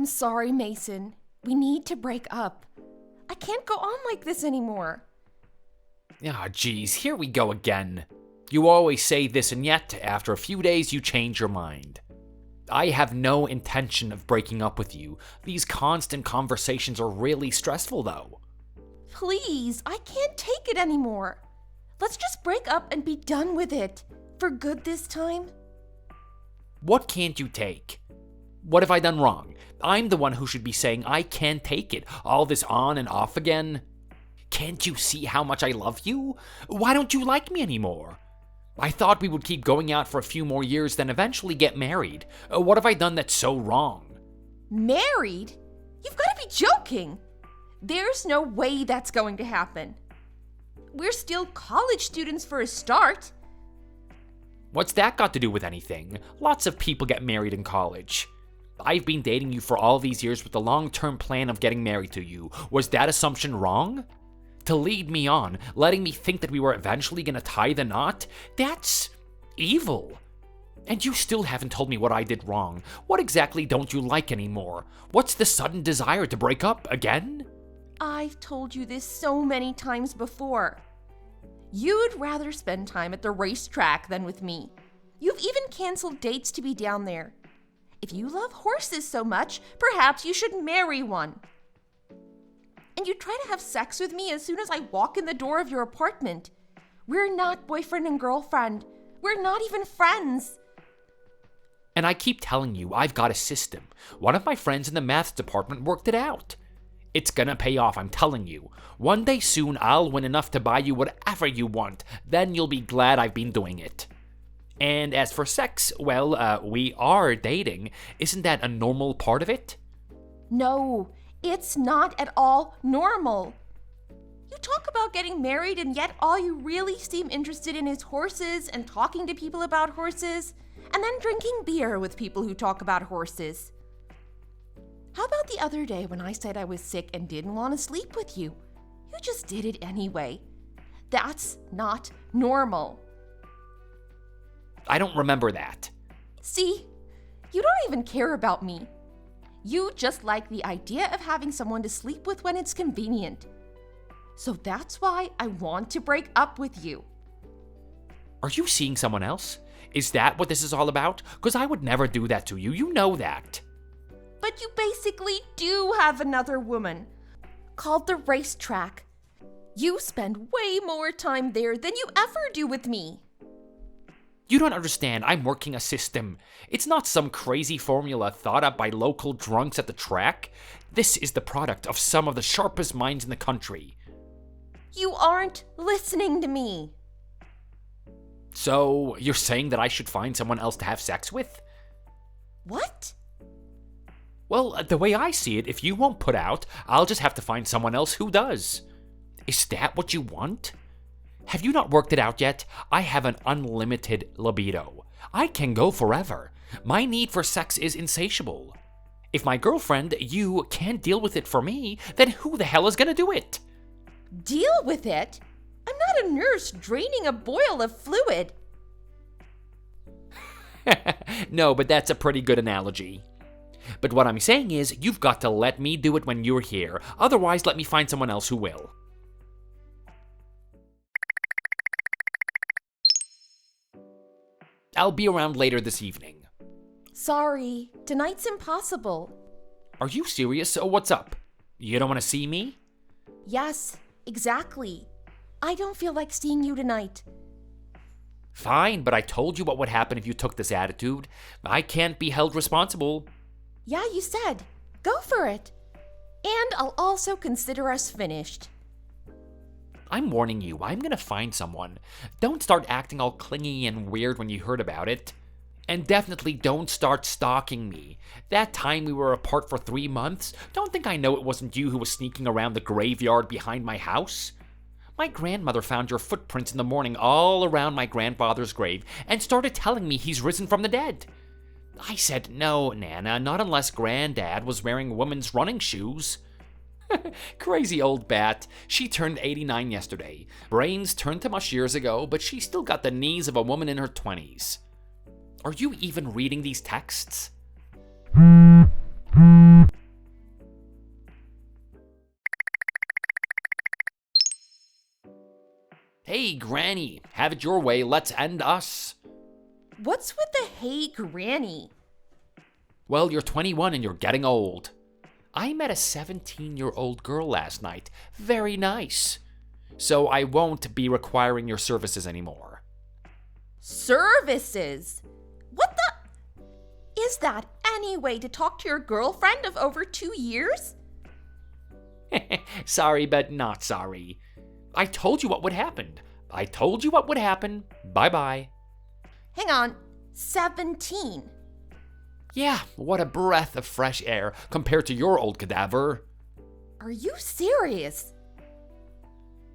I'm sorry, Mason. We need to break up. I can't go on like this anymore. Ah, geez, here we go again. You always say this, and yet, after a few days, you change your mind. I have no intention of breaking up with you. These constant conversations are really stressful, though. Please, I can't take it anymore. Let's just break up and be done with it. For good this time. What can't you take? What have I done wrong? I'm the one who should be saying I can't take it. All this on and off again. Can't you see how much I love you? Why don't you like me anymore? I thought we would keep going out for a few more years, then eventually get married. What have I done that's so wrong? Married? You've got to be joking. There's no way that's going to happen. We're still college students for a start. What's that got to do with anything? Lots of people get married in college. I've been dating you for all these years with the long-term plan of getting married to you. Was that assumption wrong? To lead me on, letting me think that we were eventually gonna tie the knot? That's evil. And you still haven't told me what I did wrong. What exactly don't you like anymore? What's the sudden desire to break up again? I've told you this so many times before. You'd rather spend time at the racetrack than with me. You've even canceled dates to be down there. If you love horses so much, perhaps you should marry one. And you try to have sex with me as soon as I walk in the door of your apartment. We're not boyfriend and girlfriend. We're not even friends. And I keep telling you, I've got a system. One of my friends in the maths department worked it out. It's gonna pay off, I'm telling you. One day soon, I'll win enough to buy you whatever you want. Then you'll be glad I've been doing it. And as for sex, well, we are dating. Isn't that a normal part of it? No, it's not at all normal. You talk about getting married, and yet all you really seem interested in is horses and talking to people about horses, and then drinking beer with people who talk about horses. How about the other day when I said I was sick and didn't want to sleep with you? You just did it anyway. That's not normal. I don't remember that. See, you don't even care about me. You just like the idea of having someone to sleep with when it's convenient. So that's why I want to break up with you. Are you seeing someone else? Is that what this is all about? Because I would never do that to you. You know that. But you basically do have another woman, called the racetrack. You spend way more time there than you ever do with me. You don't understand. I'm working a system. It's not some crazy formula thought up by local drunks at the track. This is the product of some of the sharpest minds in the country. You aren't listening to me. So, you're saying that I should find someone else to have sex with? What? Well, the way I see it, if you won't put out, I'll just have to find someone else who does. Is that what you want? Have you not worked it out yet? I have an unlimited libido. I can go forever. My need for sex is insatiable. If my girlfriend, you, can't deal with it for me, then who the hell is gonna do it? Deal with it? I'm not a nurse draining a boil of fluid. No, but that's a pretty good analogy. But what I'm saying is, you've got to let me do it when you're here. Otherwise, let me find someone else who will. I'll be around later this evening. Sorry, tonight's impossible. Are you serious? What's up? You don't want to see me? Yes, exactly. I don't feel like seeing you tonight. Fine, but I told you what would happen if you took this attitude. I can't be held responsible. Yeah, you said. Go for it. And I'll also consider us finished. I'm warning you, I'm gonna find someone. Don't start acting all clingy and weird when you heard about it. And definitely don't start stalking me. That time we were apart for 3 months, don't think I know it wasn't you who was sneaking around the graveyard behind my house. My grandmother found your footprints in the morning all around my grandfather's grave and started telling me he's risen from the dead. I said, no, Nana, not unless Granddad was wearing women's running shoes. Crazy old bat. She turned 89 yesterday. Brains turned to mush years ago, but she still got the knees of a woman in her 20s. Are you even reading these texts? granny. Have it your way. Let's end us. What's with the hey granny? Well, you're 21 and you're getting old. I met a 17-year-old girl last night. Very nice. So I won't be requiring your services anymore. Services? What the? Is that any way to talk to your girlfriend of over 2 years? Sorry, but not sorry. I told you what would happen. Bye-bye. Hang on, 17. Yeah, what a breath of fresh air compared to your old cadaver. Are you serious?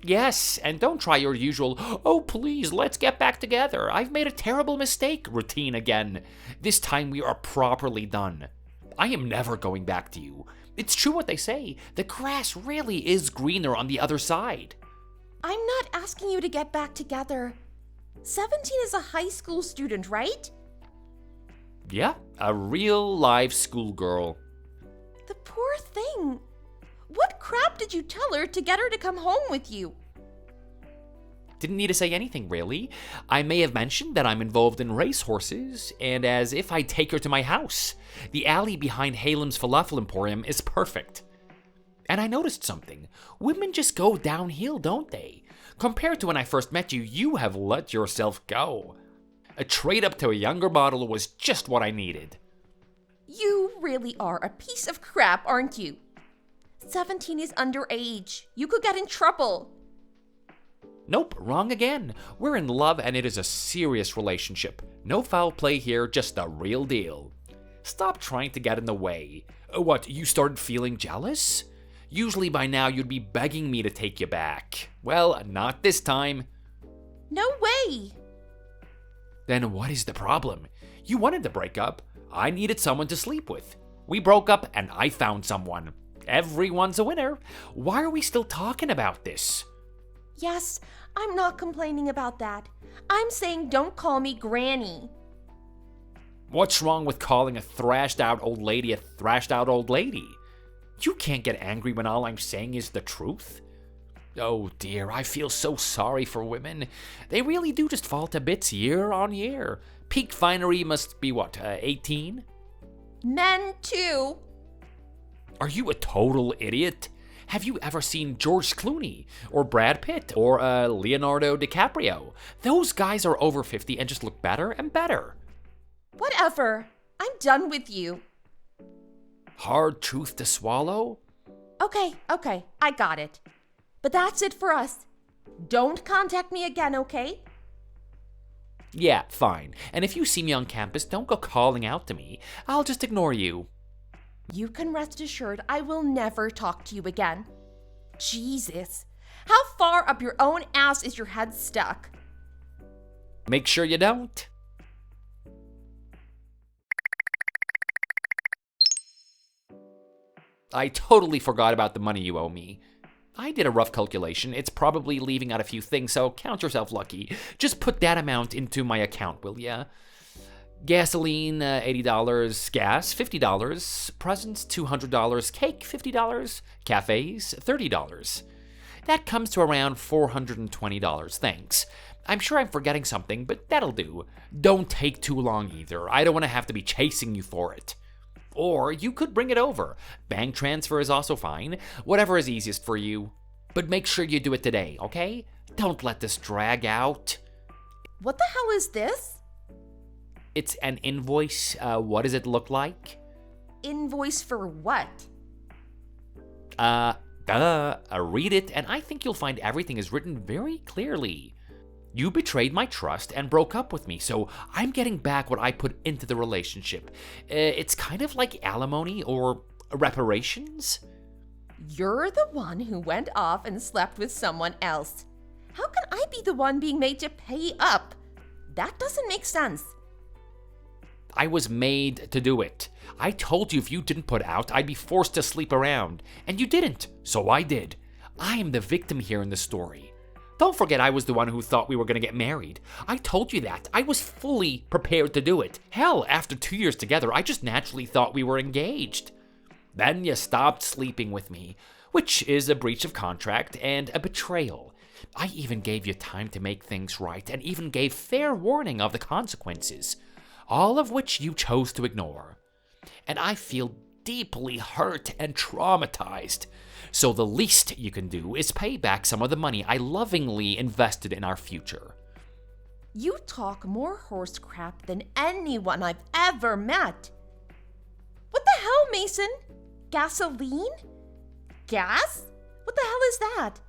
Yes, and don't try your usual, oh please, let's get back together. I've made a terrible mistake routine again. This time we are properly done. I am never going back to you. It's true what they say. The grass really is greener on the other side. I'm not asking you to get back together. 17 is a high school student, right? Yeah, a real live schoolgirl. The poor thing. What crap did you tell her to get her to come home with you? Didn't need to say anything, really. I may have mentioned that I'm involved in racehorses, and as if I'd take her to my house. The alley behind Halem's Falafel Emporium is perfect. And I noticed something. Women just go downhill, don't they? Compared to when I first met you, you have let yourself go. A trade up to a younger model was just what I needed. You really are a piece of crap, aren't you? 17 is underage. You could get in trouble. Nope, wrong again. We're in love and it is a serious relationship. No foul play here, just the real deal. Stop trying to get in the way. What, you started feeling jealous? Usually by now you'd be begging me to take you back. Well, not this time. No way. Then what is the problem? You wanted to break up. I needed someone to sleep with. We broke up and I found someone. Everyone's a winner. Why are we still talking about this? Yes, I'm not complaining about that. I'm saying don't call me Granny. What's wrong with calling a thrashed out old lady a thrashed out old lady? You can't get angry when all I'm saying is the truth. Oh dear, I feel so sorry for women. They really do just fall to bits year on year. Peak finery must be what, 18? Men too. Are you a total idiot? Have you ever seen George Clooney, or Brad Pitt, or Leonardo DiCaprio? Those guys are over 50 and just look better and better. Whatever. I'm done with you. Hard truth to swallow? Okay, I got it. But that's it for us. Don't contact me again, okay? Yeah, fine. And if you see me on campus, don't go calling out to me. I'll just ignore you. You can rest assured I will never talk to you again. Jesus. How far up your own ass is your head stuck? Make sure you don't. I totally forgot about the money you owe me. I did a rough calculation. It's probably leaving out a few things, so count yourself lucky. Just put that amount into my account, will ya? Gasoline, $80. Gas, $50. Presents, $200. Cake, $50. Cafes, $30. That comes to around $420. Thanks. I'm sure I'm forgetting something, but that'll do. Don't take too long either. I don't want to have to be chasing you for it. Or you could bring it over. Bank transfer is also fine. Whatever is easiest for you. But make sure you do it today, okay? Don't let this drag out. What the hell is this? It's an invoice. What does it look like? Invoice for what? Read it, and I think you'll find everything is written very clearly. You betrayed my trust and broke up with me, so I'm getting back what I put into the relationship. It's kind of like alimony or reparations. You're the one who went off and slept with someone else. How can I be the one being made to pay up? That doesn't make sense. I was made to do it. I told you if you didn't put out, I'd be forced to sleep around. And you didn't, so I did. I am the victim here in the story. Don't forget I was the one who thought we were going to get married. I told you that. I was fully prepared to do it. Hell, after 2 years together, I just naturally thought we were engaged. Then you stopped sleeping with me, which is a breach of contract and a betrayal. I even gave you time to make things right and even gave fair warning of the consequences, all of which you chose to ignore. And I feel deeply hurt and traumatized. So the least you can do is pay back some of the money I lovingly invested in our future. You talk more horse crap than anyone I've ever met. What the hell, Mason? Gasoline? Gas? What the hell is that?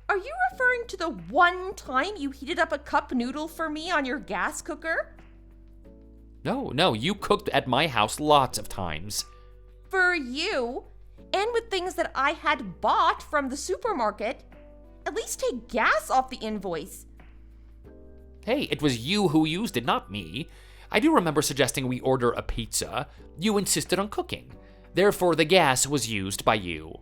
Are you referring to the one time you heated up a cup noodle for me on your gas cooker? No, you cooked at my house lots of times. For you? And with things that I had bought from the supermarket? At least take gas off the invoice. Hey, it was you who used it, not me. I do remember suggesting we order a pizza. You insisted on cooking. Therefore, the gas was used by you.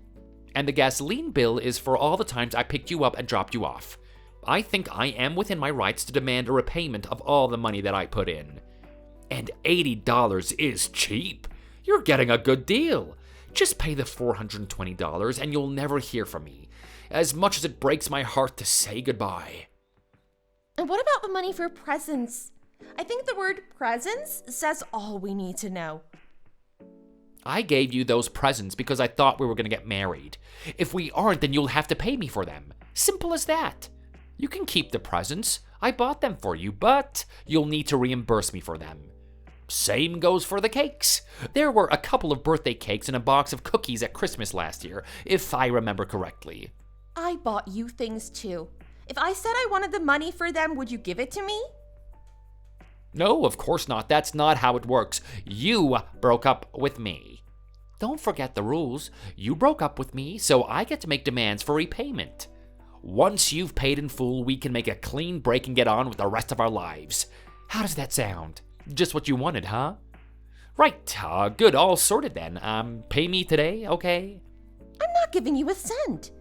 And the gasoline bill is for all the times I picked you up and dropped you off. I think I am within my rights to demand a repayment of all the money that I put in. And $80 is cheap. You're getting a good deal. Just pay the $420 and you'll never hear from me, as much as it breaks my heart to say goodbye. And what about the money for presents? I think the word presents says all we need to know. I gave you those presents because I thought we were going to get married. If we aren't, then you'll have to pay me for them. Simple as that. You can keep the presents. I bought them for you, but you'll need to reimburse me for them. Same goes for the cakes. There were a couple of birthday cakes and a box of cookies at Christmas last year, if I remember correctly. I bought you things too. If I said I wanted the money for them, would you give it to me? No, of course not. That's not how it works. You broke up with me. Don't forget the rules. You broke up with me, so I get to make demands for repayment. Once you've paid in full, we can make a clean break and get on with the rest of our lives. How does that sound? Just what you wanted, huh? Right, good, all sorted then. Pay me today, okay? I'm not giving you a cent.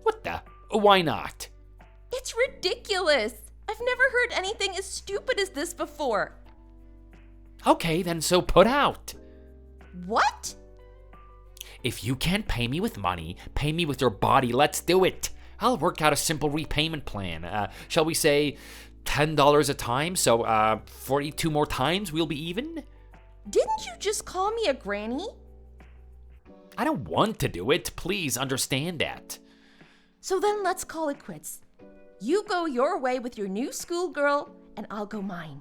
What the? Why not? It's ridiculous. I've never heard anything as stupid as this before. Okay, then so put out. What? If you can't pay me with money, pay me with your body. Let's do it. I'll work out a simple repayment plan. Shall we say $10 a time? So 42 more times we'll be even? Didn't you just call me a granny? I don't want to do it. Please understand that. So then let's call it quits. You go your way with your new schoolgirl, and I'll go mine.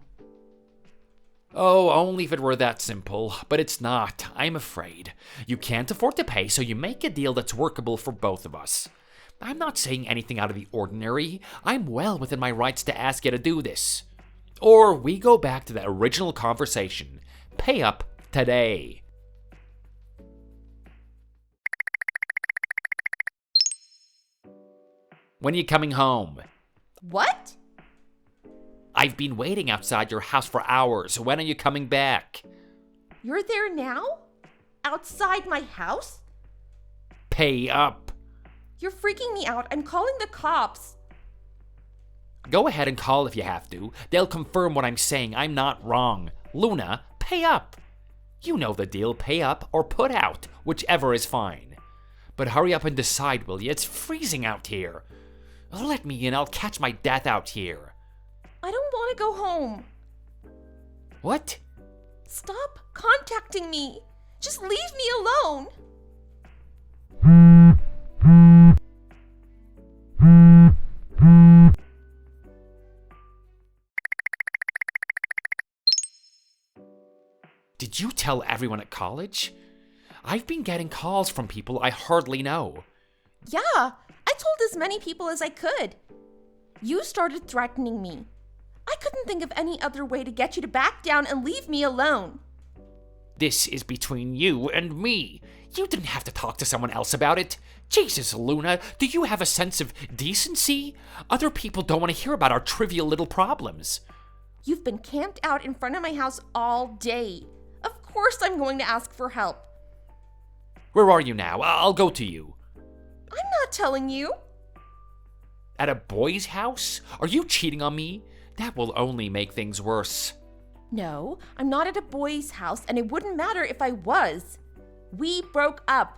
Oh, only if it were that simple. But it's not, I'm afraid. You can't afford to pay, so you make a deal that's workable for both of us. I'm not saying anything out of the ordinary. I'm well within my rights to ask you to do this. Or we go back to the original conversation. Pay up today. When are you coming home? What? I've been waiting outside your house for hours. When are you coming back? You're there now? Outside my house? Pay up. You're freaking me out. I'm calling the cops. Go ahead and call if you have to. They'll confirm what I'm saying. I'm not wrong. Luna, pay up. You know the deal. Pay up or put out. Whichever is fine. But hurry up and decide, will you? It's freezing out here. Let me in. I'll catch my death out here. I don't want to go home. What? Stop contacting me. Just leave me alone. Did you tell everyone at college? I've been getting calls from people I hardly know. Yeah, I told as many people as I could. You started threatening me. I couldn't think of any other way to get you to back down and leave me alone. This is between you and me. You didn't have to talk to someone else about it. Jesus, Luna, do you have a sense of decency? Other people don't want to hear about our trivial little problems. You've been camped out in front of my house all day. Of course I'm going to ask for help. Where are you now? I'll go to you. I'm not telling you. At a boy's house? Are you cheating on me? That will only make things worse. No, I'm not at a boy's house, and it wouldn't matter if I was. We broke up.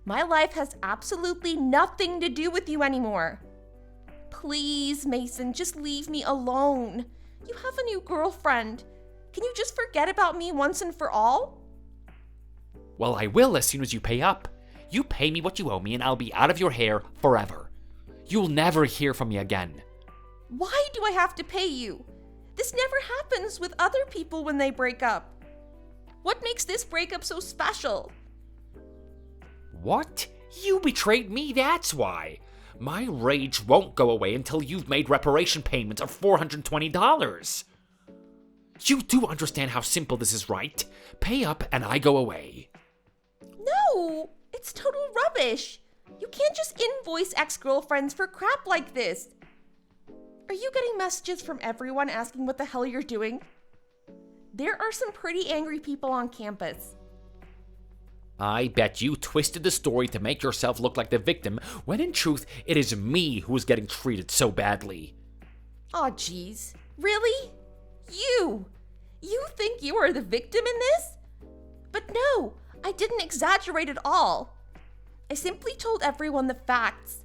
My life has absolutely nothing to do with you anymore. please, Mason, just leave me alone. You have a new girlfriend. Can you just forget about me once and for all? Well, I will as soon as you pay up. You pay me what you owe me and I'll be out of your hair forever. You'll never hear from me again. Why do I have to pay you? This never happens with other people when they break up. What makes this breakup so special? What? You betrayed me, that's why. My rage won't go away until you've made reparation payments of $420. You do understand how simple this is, right? Pay up and I go away. No, it's total rubbish. You can't just invoice ex-girlfriends for crap like this. Are you getting messages from everyone asking what the hell you're doing? There are some pretty angry people on campus. I bet you twisted the story to make yourself look like the victim, when in truth, it is me who is getting treated so badly. Aw, geez. Really? You? You think you are the victim in this? But no, I didn't exaggerate at all. I simply told everyone the facts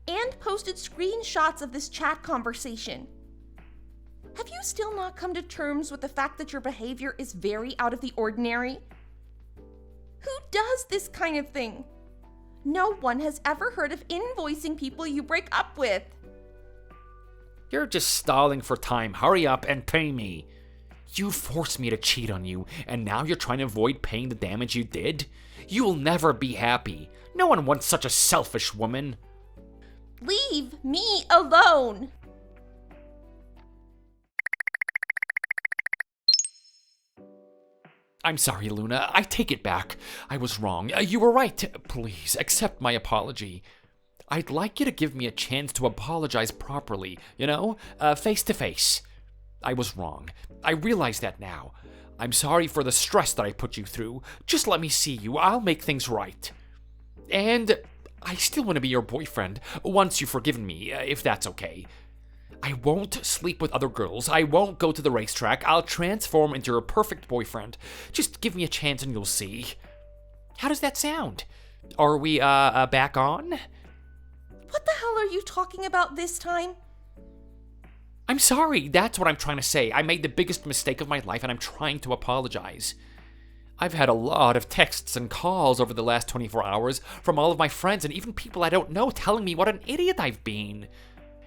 and posted screenshots of this chat conversation. Have you still not come to terms with the fact that your behavior is very out of the ordinary? Who does this kind of thing? No one has ever heard of invoicing people you break up with. You're just stalling for time. Hurry up and pay me. You forced me to cheat on you, and now you're trying to avoid paying the damage you did? You'll never be happy. No one wants such a selfish woman. Leave me alone! I'm sorry, Luna. I take it back. I was wrong. You were right. Please, accept my apology. I'd like you to give me a chance to apologize properly, face to face. I was wrong. I realize that now. I'm sorry for the stress that I put you through. Just let me see you. I'll make things right. And I still want to be your boyfriend once you've forgiven me, if that's okay. I won't sleep with other girls. I won't go to the racetrack. I'll transform into your perfect boyfriend. Just give me a chance and you'll see. How does that sound? Are we, back on? What the hell are you talking about this time? I'm sorry. That's what I'm trying to say. I made the biggest mistake of my life and I'm trying to apologize. I've had a lot of texts and calls over the last 24 hours from all of my friends and even people I don't know telling me what an idiot I've been.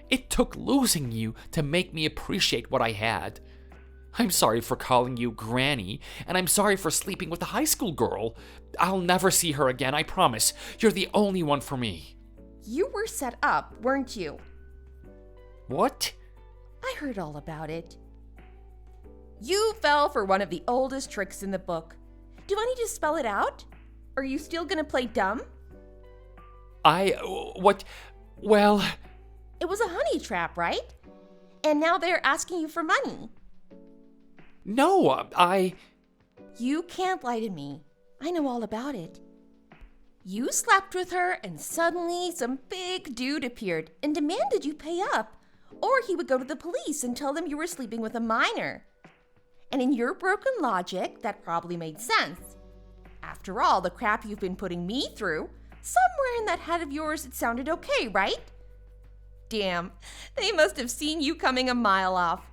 It took losing you to make me appreciate what I had. I'm sorry for calling you Granny, and I'm sorry for sleeping with a high school girl. I'll never see her again, I promise. You're the only one for me. You were set up, weren't you? What? I heard all about it. You fell for one of the oldest tricks in the book. Do I need to spell it out? Are you still gonna play dumb? What? Well... It was a honey trap, right? And now they're asking you for money. No, You can't lie to me. I know all about it. You slept with her and suddenly some big dude appeared and demanded you pay up, or he would go to the police and tell them you were sleeping with a minor. And in your broken logic, that probably made sense. After all, the crap you've been putting me through, somewhere in that head of yours it sounded okay, right? Damn, they must have seen you coming a mile off.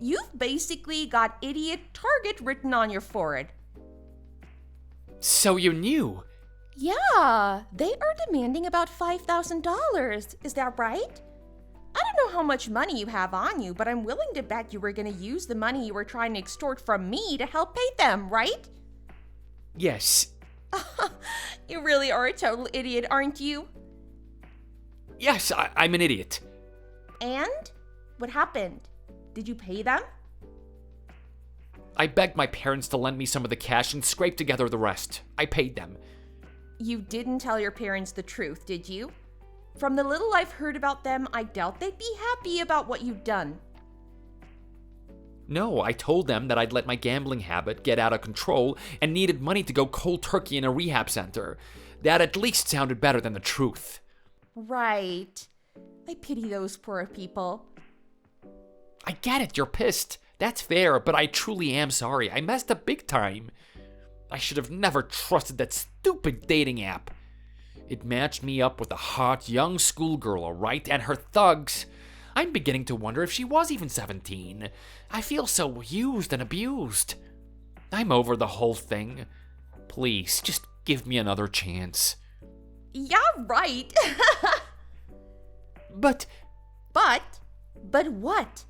You've basically got idiot target written on your forehead. So you knew? Yeah, they are demanding about $5,000. Is that right? I don't know how much money you have on you, but I'm willing to bet you were going to use the money you were trying to extort from me to help pay them, right? Yes. You really are a total idiot, aren't you? Yes, I'm an idiot. And? What happened? Did you pay them? I begged my parents to lend me some of the cash and scraped together the rest. I paid them. You didn't tell your parents the truth, did you? From the little I've heard about them, I doubt they'd be happy about what you've done. No, I told them that I'd let my gambling habit get out of control and needed money to go cold turkey in a rehab center. That at least sounded better than the truth. Right. I pity those poor people. I get it, you're pissed. That's fair, but I truly am sorry. I messed up big time. I should have never trusted that stupid dating app. It matched me up with a hot young schoolgirl, alright, and her thugs. I'm beginning to wonder if she was even 17. I feel so used and abused. I'm over the whole thing. Please, just give me another chance. Yeah, right. But what?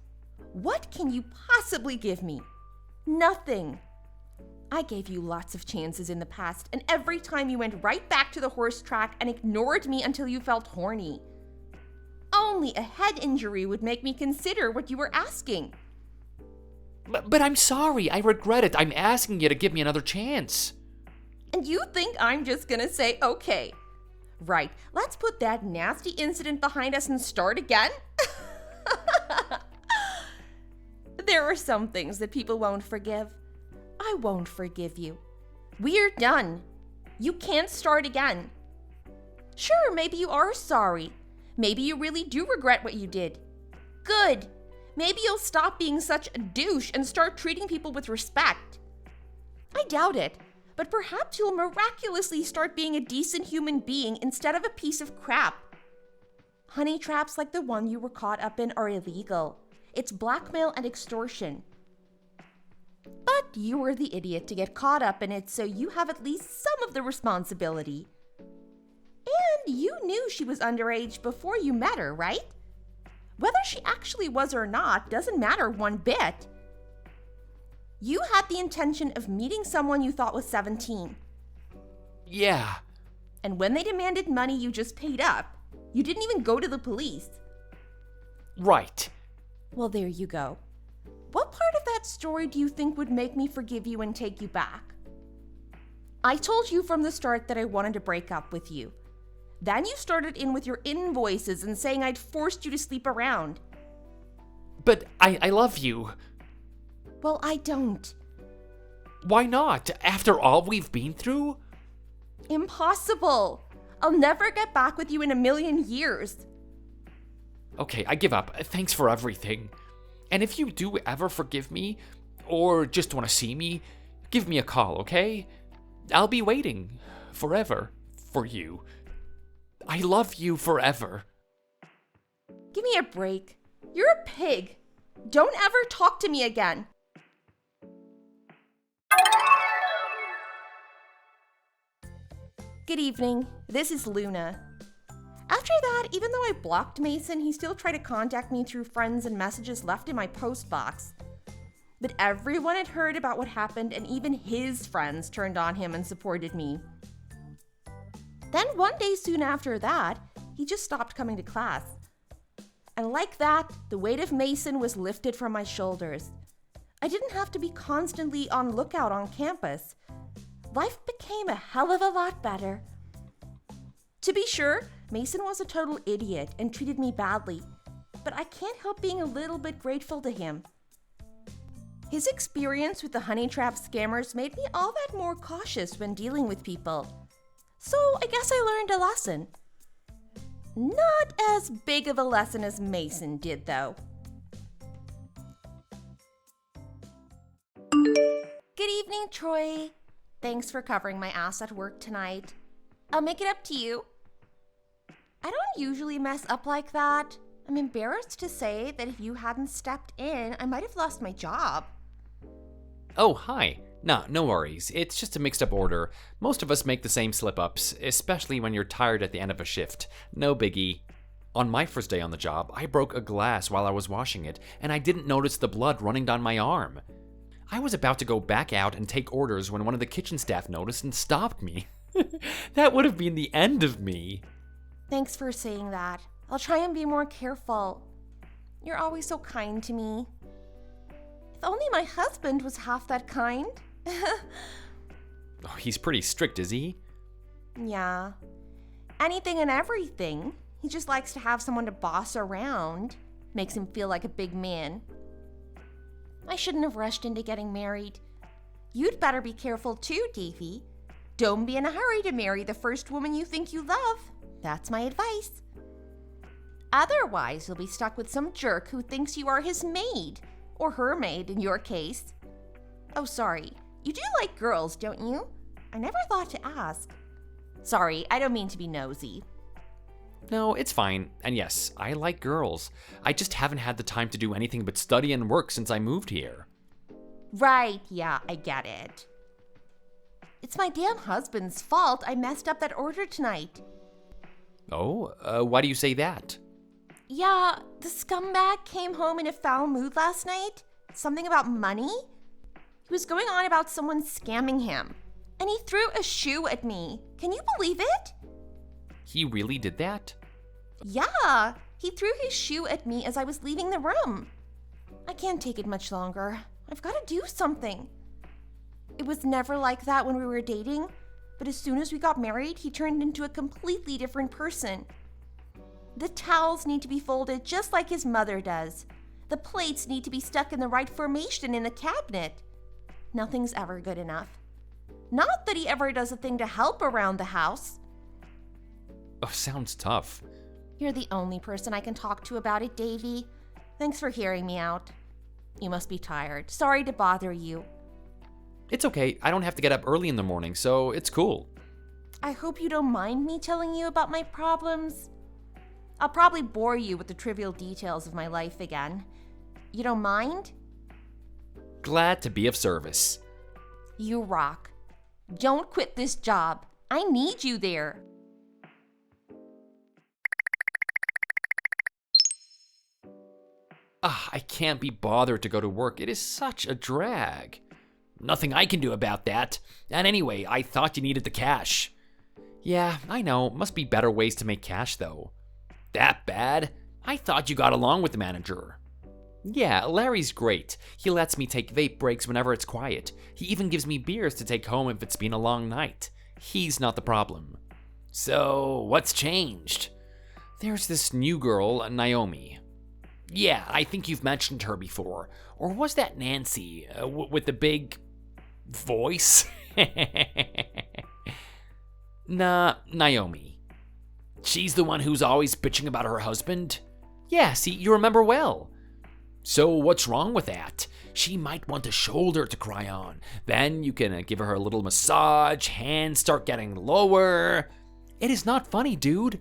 What can you possibly give me? Nothing. I gave you lots of chances in the past, and every time you went right back to the horse track and ignored me until you felt horny. Only a head injury would make me consider what you were asking. But I'm sorry. I regret it. I'm asking you to give me another chance. And you think I'm just gonna say, okay. Right, let's put that nasty incident behind us and start again? There are some things that people won't forgive. I won't forgive you. We're done. You can't start again. Sure, maybe you are sorry. Maybe you really do regret what you did. Good. Maybe you'll stop being such a douche and start treating people with respect. I doubt it, but perhaps you'll miraculously start being a decent human being instead of a piece of crap. Honey traps like the one you were caught up in are illegal. It's blackmail and extortion. But you were the idiot to get caught up in it, so you have at least some of the responsibility. And you knew she was underage before you met her, right? Whether she actually was or not doesn't matter one bit. You had the intention of meeting someone you thought was 17. Yeah. And when they demanded money, you just paid up. You didn't even go to the police. Right. Well, there you go. What part of that story do you think would make me forgive you and take you back? I told you from the start that I wanted to break up with you. Then you started in with your invoices and saying I'd forced you to sleep around. But I love you. Well, I don't. Why not? After all we've been through? Impossible. I'll never get back with you in a million years. Okay, I give up. Thanks for everything. And if you do ever forgive me, or just want to see me, give me a call, okay? I'll be waiting forever for you. I love you forever. Give me a break. You're a pig. Don't ever talk to me again. Good evening. This is Luna. After that, even though I blocked Mason, he still tried to contact me through friends and messages left in my post box. But everyone had heard about what happened, and even his friends turned on him and supported me. Then one day soon after that, he just stopped coming to class. And like that, the weight of Mason was lifted from my shoulders. I didn't have to be constantly on lookout on campus. Life became a hell of a lot better. To be sure, Mason was a total idiot and treated me badly, but I can't help being a little bit grateful to him. His experience with the honey trap scammers made me all that more cautious when dealing with people. So I guess I learned a lesson. Not as big of a lesson as Mason did, though. Good evening, Troy. Thanks for covering my ass at work tonight. I'll make it up to you. I don't usually mess up like that. I'm embarrassed to say that if you hadn't stepped in, I might have lost my job. Oh, hi. Nah, no worries. It's just a mixed up order. Most of us make the same slip-ups, especially when you're tired at the end of a shift. No biggie. On my first day on the job, I broke a glass while I was washing it, and I didn't notice the blood running down my arm. I was about to go back out and take orders when one of the kitchen staff noticed and stopped me. That would have been the end of me. Thanks for saying that. I'll try and be more careful. You're always so kind to me. If only my husband was half that kind. Oh, he's pretty strict, is he? Yeah. Anything and everything. He just likes to have someone to boss around. Makes him feel like a big man. I shouldn't have rushed into getting married. You'd better be careful too, Davey. Don't be in a hurry to marry the first woman you think you love. That's my advice. Otherwise, you'll be stuck with some jerk who thinks you are his maid. Or her maid, in your case. Oh, sorry. You do like girls, don't you? I never thought to ask. Sorry, I don't mean to be nosy. No, it's fine. And yes, I like girls. I just haven't had the time to do anything but study and work since I moved here. Right, yeah, I get it. It's my damn husband's fault I messed up that order tonight. Oh, why do you say that? Yeah, the scumbag came home in a foul mood last night. Something about money? He was going on about someone scamming him. And he threw a shoe at me. Can you believe it? He really did that? Yeah, he threw his shoe at me as I was leaving the room. I can't take it much longer. I've got to do something. It was never like that when we were dating, but as soon as we got married, he turned into a completely different person. The towels need to be folded just like his mother does. The plates need to be stuck in the right formation in the cabinet. Nothing's ever good enough. Not that he ever does a thing to help around the house. Oh, sounds tough. You're the only person I can talk to about it, Davy. Thanks for hearing me out. You must be tired. Sorry to bother you. It's okay. I don't have to get up early in the morning, so it's cool. I hope you don't mind me telling you about my problems. I'll probably bore you with the trivial details of my life again. You don't mind? Glad to be of service. You rock. Don't quit this job. I need you there. I can't be bothered to go to work. It is such a drag. Nothing I can do about that. And anyway, I thought you needed the cash. Yeah, I know. Must be better ways to make cash, though. That bad? I thought you got along with the manager. Yeah, Larry's great. He lets me take vape breaks whenever it's quiet. He even gives me beers to take home if it's been a long night. He's not the problem. So, what's changed? There's this new girl, Naomi. Yeah, I think you've mentioned her before. Or was that Nancy, with the big voice? Nah, Naomi. She's the one who's always bitching about her husband? Yeah, see, you remember well. So what's wrong with that? She might want a shoulder to cry on. Then you can give her a little massage, hands start getting lower. It is not funny, dude.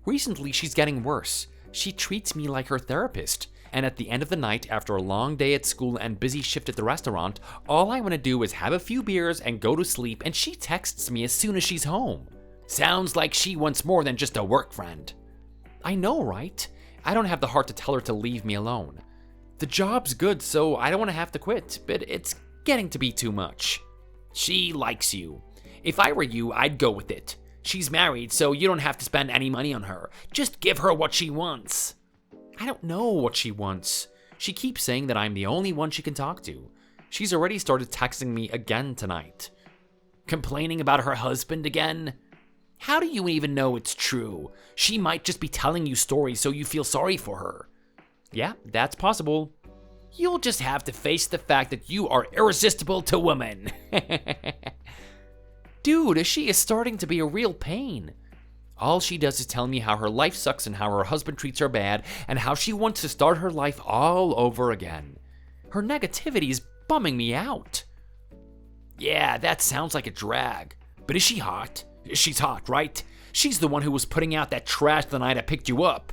Recently, she's getting worse. She treats me like her therapist. And at the end of the night, after a long day at school and busy shift at the restaurant, all I want to do is have a few beers and go to sleep, and she texts me as soon as she's home. Sounds like she wants more than just a work friend. I know, right? I don't have the heart to tell her to leave me alone. The job's good, so I don't want to have to quit, but it's getting to be too much. She likes you. If I were you, I'd go with it. She's married, so you don't have to spend any money on her. Just give her what she wants. I don't know what she wants. She keeps saying that I'm the only one she can talk to. She's already started texting me again tonight. Complaining about her husband again? How do you even know it's true? She might just be telling you stories so you feel sorry for her. Yeah, that's possible. You'll just have to face the fact that you are irresistible to women. Dude, she is starting to be a real pain. All she does is tell me how her life sucks and how her husband treats her bad and how she wants to start her life all over again. Her negativity is bumming me out. Yeah, that sounds like a drag. But is she hot? She's hot, right? She's the one who was putting out that trash the night I picked you up.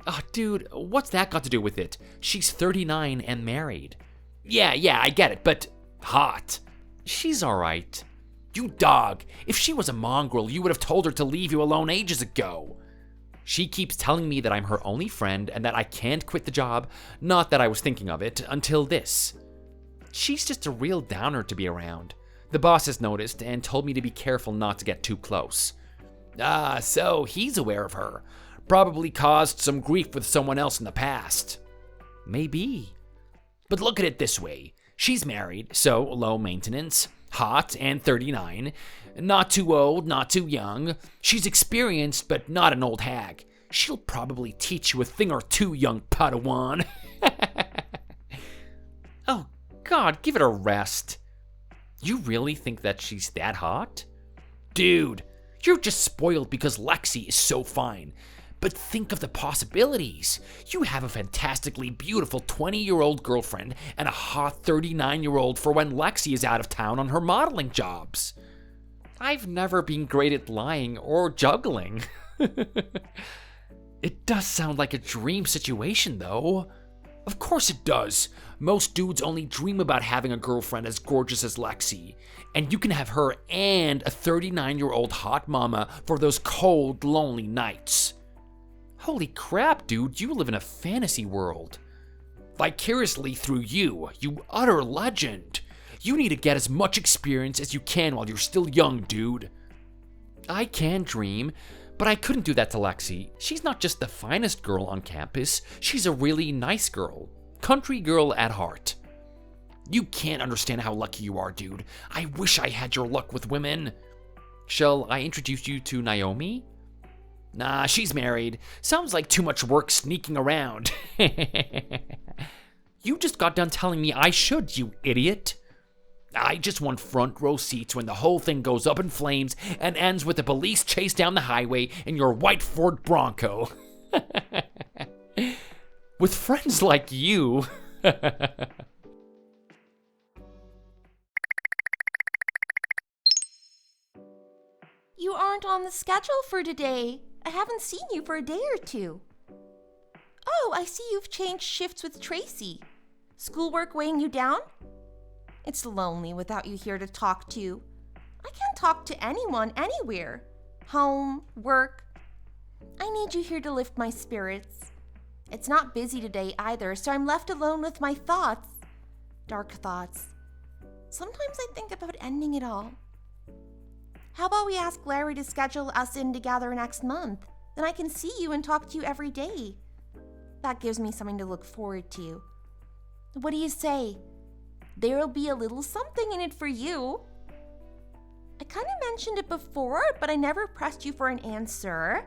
Oh, dude, what's that got to do with it? She's 39 and married. Yeah, I get it, but hot. She's alright. You dog, if she was a mongrel, you would have told her to leave you alone ages ago. She keeps telling me that I'm her only friend and that I can't quit the job, not that I was thinking of it, until this. She's just a real downer to be around. The boss has noticed and told me to be careful not to get too close. So he's aware of her. Probably caused some grief with someone else in the past. Maybe. But look at it this way. She's married, so low maintenance. Hot and 39. Not too old, not too young. She's experienced, but not an old hag. She'll probably teach you a thing or two, young Padawan. Oh, God, give it a rest. You really think that she's that hot? Dude, you're just spoiled because Lexi is so fine. But think of the possibilities. You have a fantastically beautiful 20-year-old girlfriend and a hot 39-year-old for when Lexi is out of town on her modeling jobs. I've never been great at lying or juggling. It does sound like a dream situation, though. Of course it does. Most dudes only dream about having a girlfriend as gorgeous as Lexi. And you can have her and a 39-year-old hot mama for those cold, lonely nights. Holy crap, dude, you live in a fantasy world. Vicariously through you, you utter legend. You need to get as much experience as you can while you're still young, dude. I can dream, but I couldn't do that to Lexi. She's not just the finest girl on campus, she's a really nice girl. Country girl at heart. You can't understand how lucky you are, dude. I wish I had your luck with women. Shall I introduce you to Naomi? Nah, she's married. Sounds like too much work sneaking around. You just got done telling me I should, you idiot. I just want front row seats when the whole thing goes up in flames and ends with the police chase down the highway in your white Ford Bronco. With friends like you. You aren't on the schedule for today. I haven't seen you for a day or two. Oh, I see you've changed shifts with Tracy. Schoolwork weighing you down? It's lonely without you here to talk to. I can't talk to anyone anywhere. Home, work. I need you here to lift my spirits. It's not busy today either, so I'm left alone with my thoughts. Dark thoughts. Sometimes I think about ending it all. How about we ask Larry to schedule us in together next month? Then I can see you and talk to you every day. That gives me something to look forward to. What do you say? There'll be a little something in it for you. I kind of mentioned it before, but I never pressed you for an answer.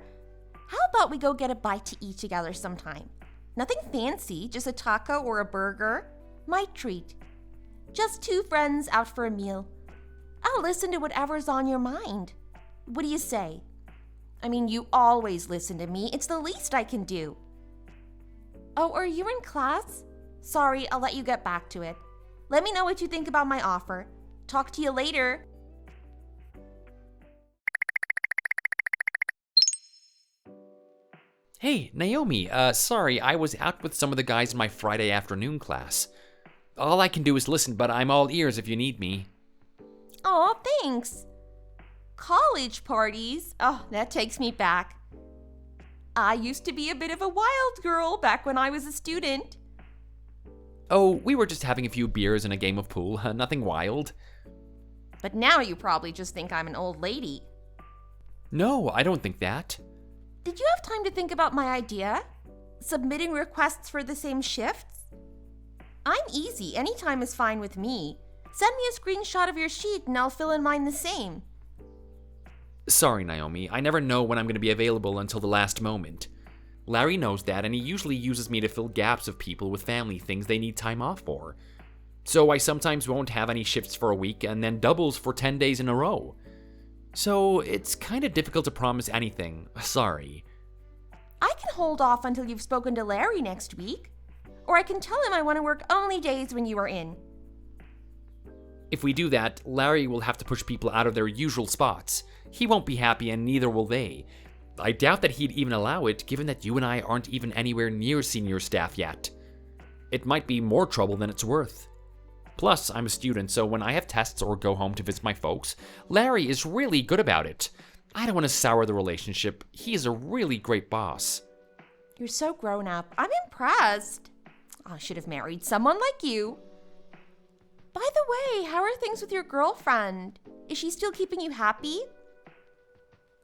How about we go get a bite to eat together sometime? Nothing fancy, just a taco or a burger. My treat. Just two friends out for a meal. I'll listen to whatever's on your mind. What do you say? I mean, you always listen to me. It's the least I can do. Oh, are you in class? Sorry, I'll let you get back to it. Let me know what you think about my offer. Talk to you later. Hey, Naomi, sorry, I was out with some of the guys in my Friday afternoon class. All I can do is listen, but I'm all ears if you need me. Aw, thanks. College parties? Oh, that takes me back. I used to be a bit of a wild girl back when I was a student. Oh, we were just having a few beers and a game of pool, nothing wild. But now you probably just think I'm an old lady. No, I don't think that. Did you have time to think about my idea? Submitting requests for the same shifts? I'm easy. Any time is fine with me. Send me a screenshot of your sheet and I'll fill in mine the same. Sorry, Naomi. I never know when I'm going to be available until the last moment. Larry knows that, and he usually uses me to fill gaps of people with family things they need time off for. So I sometimes won't have any shifts for a week and then doubles for 10 days in a row. So it's kind of difficult to promise anything. Sorry. I can hold off until you've spoken to Larry next week. Or I can tell him I want to work only days when you are in. If we do that, Larry will have to push people out of their usual spots. He won't be happy and neither will they. I doubt that he'd even allow it, given that you and I aren't even anywhere near senior staff yet. It might be more trouble than it's worth. Plus, I'm a student, so when I have tests or go home to visit my folks, Larry is really good about it. I don't want to sour the relationship. He is a really great boss. You're so grown up. I'm impressed. I should have married someone like you. By the way, how are things with your girlfriend? Is she still keeping you happy?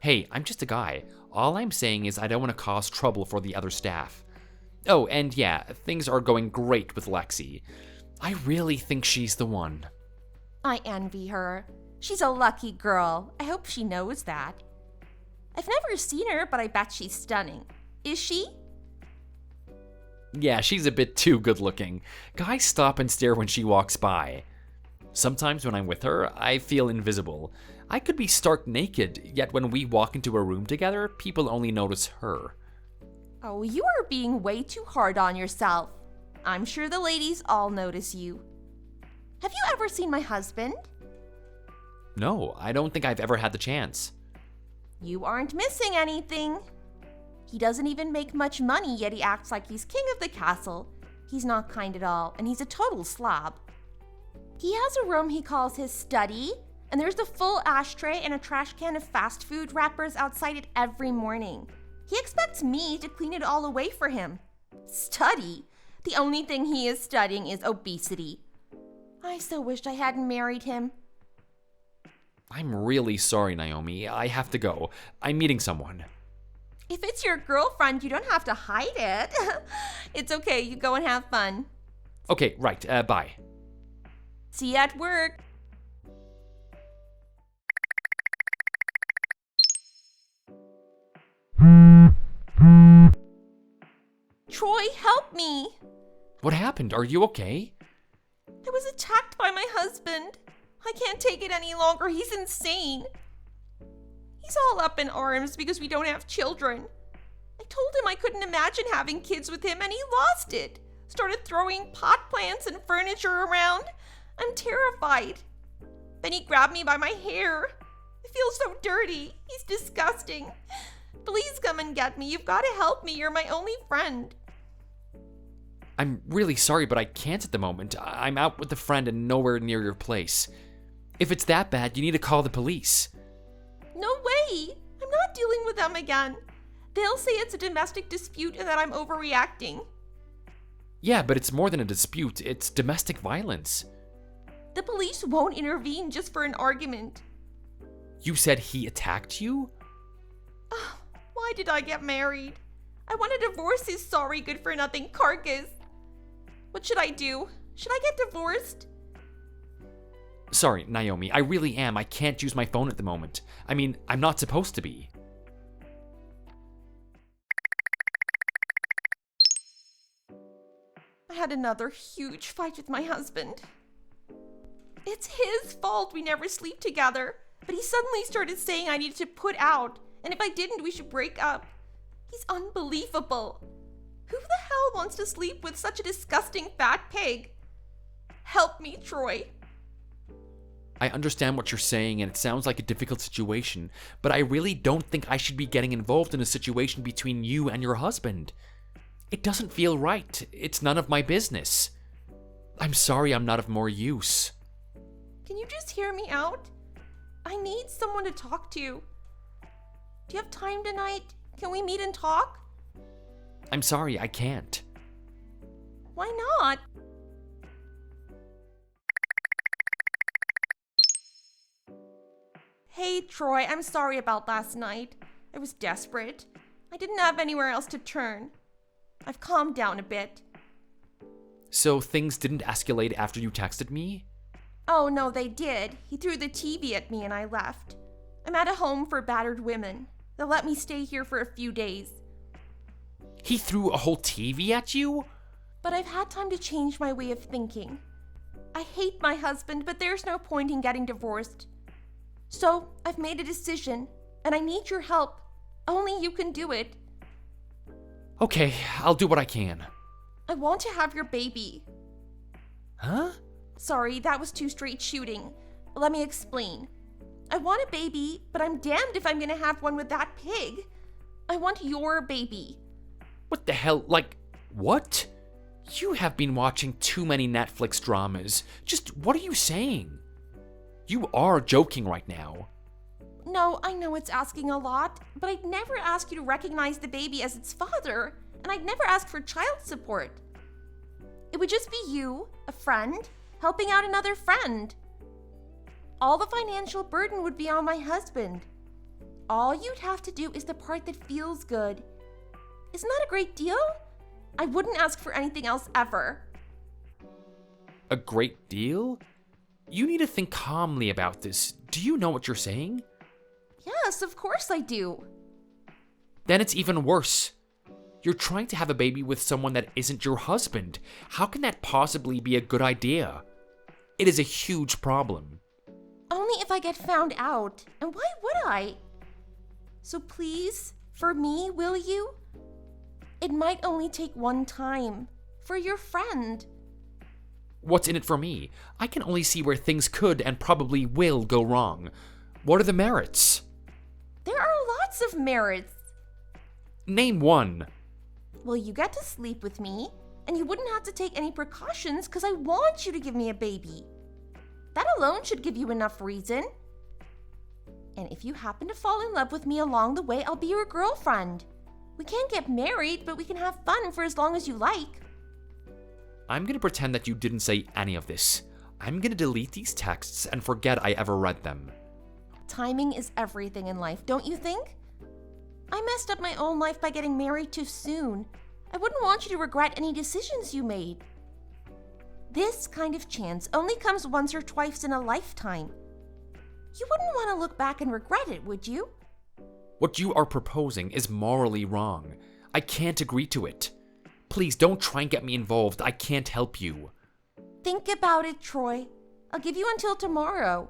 Hey, I'm just a guy. All I'm saying is I don't want to cause trouble for the other staff. Oh, and yeah, things are going great with Lexi. I really think she's the one. I envy her. She's a lucky girl. I hope she knows that. I've never seen her, but I bet she's stunning. Is she? Yeah, she's a bit too good looking. Guys stop and stare when she walks by. Sometimes when I'm with her, I feel invisible. I could be stark naked, yet when we walk into a room together, people only notice her. Oh, you are being way too hard on yourself. I'm sure the ladies all notice you. Have you ever seen my husband? No, I don't think I've ever had the chance. You aren't missing anything. He doesn't even make much money, yet he acts like he's king of the castle. He's not kind at all, and he's a total slob. He has a room he calls his study, and there's a full ashtray and a trash can of fast food wrappers outside it every morning. He expects me to clean it all away for him. Study? The only thing he is studying is obesity. I so wished I hadn't married him. I'm really sorry, Naomi. I have to go. I'm meeting someone. If it's your girlfriend, you don't have to hide it. It's okay, you go and have fun. Okay, right. Bye. See you at work. Troy, help me. What happened? Are you okay? I was attacked by my husband. I can't take it any longer. He's insane. He's all up in arms because we don't have children. I told him I couldn't imagine having kids with him, and he lost it. Started throwing pot plants and furniture around. I'm terrified. Then he grabbed me by my hair. I feel so dirty. He's disgusting. Please come and get me. You've got to help me. You're my only friend. I'm really sorry, but I can't at the moment. I'm out with a friend and nowhere near your place. If it's that bad, you need to call the police. No way. I'm not dealing with them again. They'll say it's a domestic dispute and that I'm overreacting. Yeah, but it's more than a dispute. It's domestic violence. The police won't intervene just for an argument. You said he attacked you? Why did I get married? I want to divorce his sorry good-for-nothing carcass. What should I do? Should I get divorced? Sorry, Naomi, I really am. I can't use my phone at the moment. I mean, I'm not supposed to be. I had another huge fight with my husband. It's his fault we never sleep together, but he suddenly started saying I needed to put out, and if I didn't, we should break up. He's unbelievable. Who the hell wants to sleep with such a disgusting fat pig? Help me, Troy. I understand what you're saying, and it sounds like a difficult situation, but I really don't think I should be getting involved in a situation between you and your husband. It doesn't feel right. It's none of my business. I'm sorry I'm not of more use. Can you just hear me out? I need someone to talk to. Do you have time tonight? Can we meet and talk? I'm sorry, I can't. Why not? Hey, Troy, I'm sorry about last night. I was desperate. I didn't have anywhere else to turn. I've calmed down a bit. So things didn't escalate after you texted me? Oh, no, they did. He threw the TV at me and I left. I'm at a home for battered women. They'll let me stay here for a few days. He threw a whole TV at you? But I've had time to change my way of thinking. I hate my husband, but there's no point in getting divorced. So, I've made a decision, and I need your help. Only you can do it. Okay, I'll do what I can. I want to have your baby. Huh? Sorry, that was too straight shooting. Let me explain. I want a baby, but I'm damned if I'm gonna have one with that pig. I want your baby. What the hell? Like, what? You have been watching too many Netflix dramas. Just what are you saying? You are joking right now. No, I know it's asking a lot, but I'd never ask you to recognize the baby as its father, and I'd never ask for child support. It would just be you, a friend, helping out another friend. All the financial burden would be on my husband. All you'd have to do is the part that feels good. Isn't that a great deal? I wouldn't ask for anything else ever. A great deal? You need to think calmly about this. Do you know what you're saying? Yes, of course I do. Then it's even worse. You're trying to have a baby with someone that isn't your husband. How can that possibly be a good idea? It is a huge problem. Only if I get found out. And why would I? So please, for me, will you? It might only take one time. For your friend. What's in it for me? I can only see where things could and probably will go wrong. What are the merits? There are lots of merits. Name one. Well, you get to sleep with me, and you wouldn't have to take any precautions because I want you to give me a baby. That alone should give you enough reason. And if you happen to fall in love with me along the way, I'll be your girlfriend. We can't get married, but we can have fun for as long as you like. I'm gonna pretend that you didn't say any of this. I'm gonna delete these texts and forget I ever read them. Timing is everything in life, don't you think? I messed up my own life by getting married too soon. I wouldn't want you to regret any decisions you made. This kind of chance only comes once or twice in a lifetime. You wouldn't want to look back and regret it, would you? What you are proposing is morally wrong. I can't agree to it. Please don't try and get me involved. I can't help you. Think about it, Troy. I'll give you until tomorrow.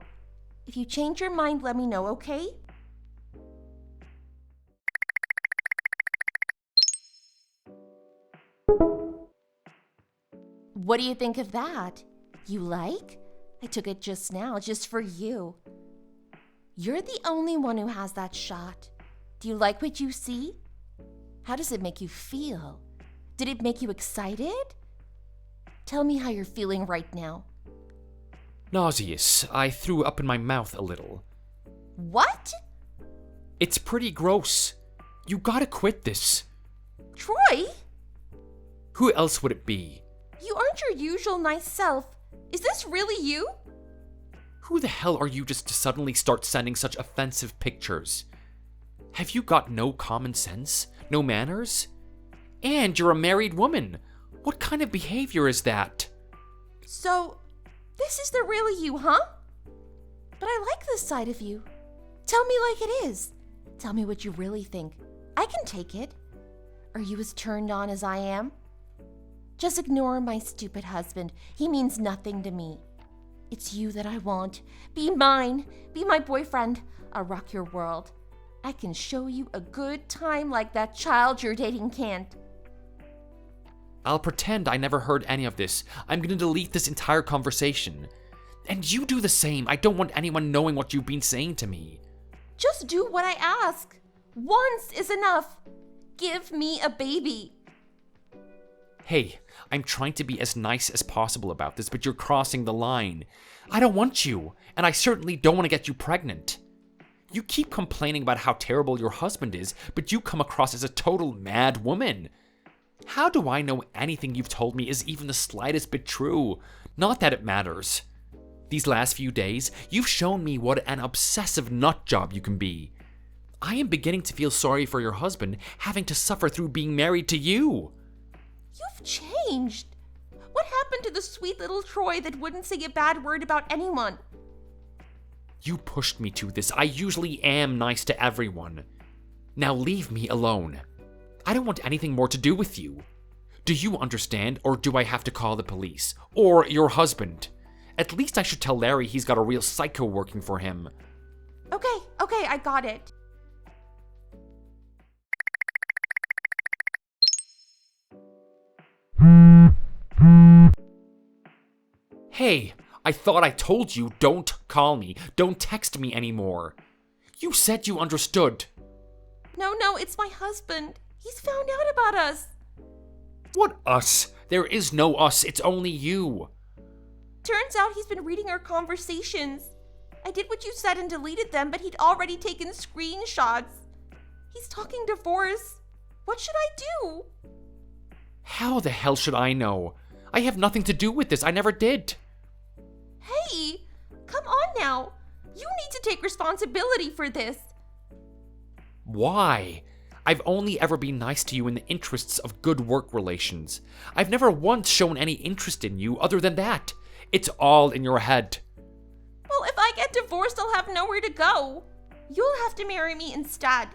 If you change your mind, let me know, okay? What do you think of that? You like? I took it just now, just for you. You're the only one who has that shot. Do you like what you see? How does it make you feel? Did it make you excited? Tell me how you're feeling right now. Nauseous. I threw up in my mouth a little. What? It's pretty gross. You gotta quit this. Troy? Who else would it be? You aren't your usual nice self. Is this really you? Who the hell are you just to suddenly start sending such offensive pictures? Have you got no common sense? No manners? And you're a married woman. What kind of behavior is that? So, this is the real you, huh? But I like this side of you. Tell me like it is. Tell me what you really think. I can take it. Are you as turned on as I am? Just ignore my stupid husband. He means nothing to me. It's you that I want. Be mine. Be my boyfriend. I'll rock your world. I can show you a good time like that child you're dating can't. I'll pretend I never heard any of this. I'm gonna delete this entire conversation. And you do the same. I don't want anyone knowing what you've been saying to me. Just do what I ask. Once is enough. Give me a baby. Hey, I'm trying to be as nice as possible about this, but you're crossing the line. I don't want you, and I certainly don't want to get you pregnant. You keep complaining about how terrible your husband is, but you come across as a total mad woman. How do I know anything you've told me is even the slightest bit true? Not that it matters. These last few days, you've shown me what an obsessive nutjob you can be. I am beginning to feel sorry for your husband having to suffer through being married to you. You've changed. What happened to the sweet little Troy that wouldn't say a bad word about anyone? You pushed me to this. I usually am nice to everyone. Now leave me alone. I don't want anything more to do with you. Do you understand, or do I have to call the police? Or your husband? At least I should tell Larry he's got a real psycho working for him. Okay, I got it. Hey, I thought I told you don't call me, don't text me anymore. You said you understood. No, it's my husband. He's found out about us. What us? There is no us, it's only you. Turns out he's been reading our conversations. I did what you said and deleted them, but he'd already taken screenshots. He's talking divorce. What should I do? How the hell should I know? I have nothing to do with this, I never did. Hey, come on now. You need to take responsibility for this. Why? I've only ever been nice to you in the interests of good work relations. I've never once shown any interest in you other than that. It's all in your head. Well, if I get divorced, I'll have nowhere to go. You'll have to marry me instead.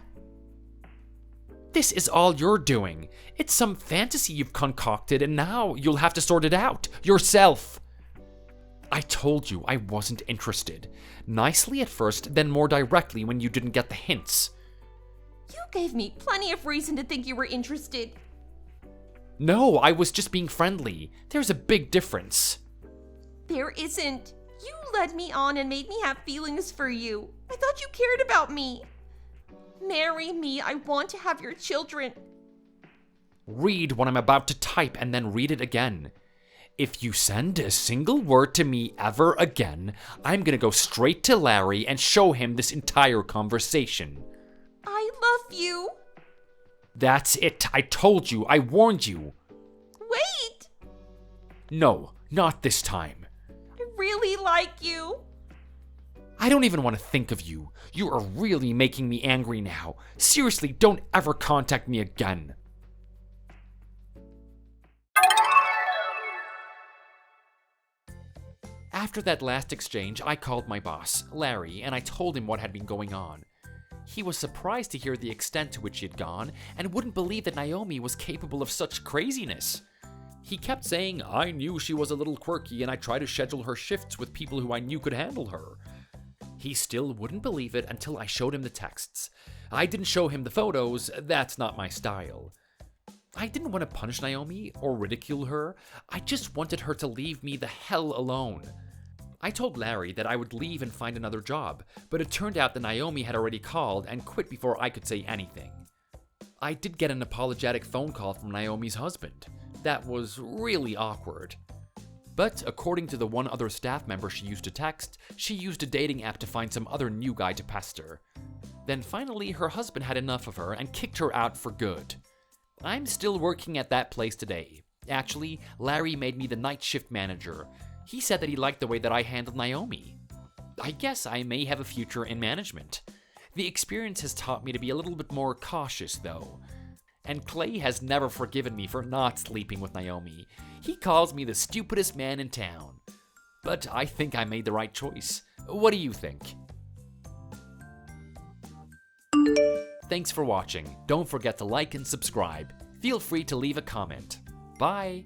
This is all you're doing. It's some fantasy you've concocted, and now you'll have to sort it out yourself. I told you I wasn't interested. Nicely at first, then more directly when you didn't get the hints. You gave me plenty of reason to think you were interested. No, I was just being friendly. There's a big difference. There isn't. You led me on and made me have feelings for you. I thought you cared about me. Marry me. I want to have your children. Read what I'm about to type and then read it again. If you send a single word to me ever again, I'm gonna go straight to Larry and show him this entire conversation. I love you. That's it. I told you. I warned you. Wait. No, not this time. I really like you. I don't even want to think of you. You are really making me angry now. Seriously, don't ever contact me again. After that last exchange, I called my boss, Larry, and I told him what had been going on. He was surprised to hear the extent to which she had gone and wouldn't believe that Naomi was capable of such craziness. He kept saying, I knew she was a little quirky and I tried to schedule her shifts with people who I knew could handle her. He still wouldn't believe it until I showed him the texts. I didn't show him the photos, that's not my style. I didn't want to punish Naomi or ridicule her, I just wanted her to leave me the hell alone. I told Larry that I would leave and find another job, but it turned out that Naomi had already called and quit before I could say anything. I did get an apologetic phone call from Naomi's husband. That was really awkward. But according to the one other staff member she used to text, she used a dating app to find some other new guy to pester. Then finally, her husband had enough of her and kicked her out for good. I'm still working at that place today. Actually, Larry made me the night shift manager. He said that he liked the way that I handled Naomi. I guess I may have a future in management. The experience has taught me to be a little bit more cautious, though. And Clay has never forgiven me for not sleeping with Naomi. He calls me the stupidest man in town. But I think I made the right choice. What do you think? Thanks for watching. Don't forget to like and subscribe. Feel free to leave a comment. Bye!